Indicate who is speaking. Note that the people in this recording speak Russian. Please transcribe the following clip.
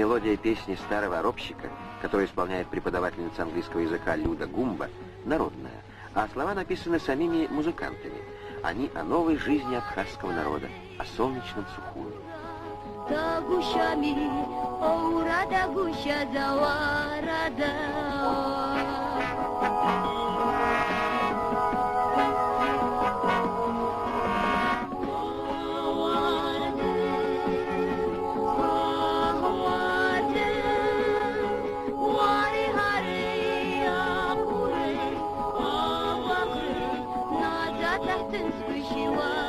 Speaker 1: мелодия песни старого робщика, которую исполняет преподавательница английского языка Люда Гумба, народная, а слова написаны самими музыкантами. Они о новой жизни абхазского народа, о солнечном Сухуми.
Speaker 2: تحت نسكي شوار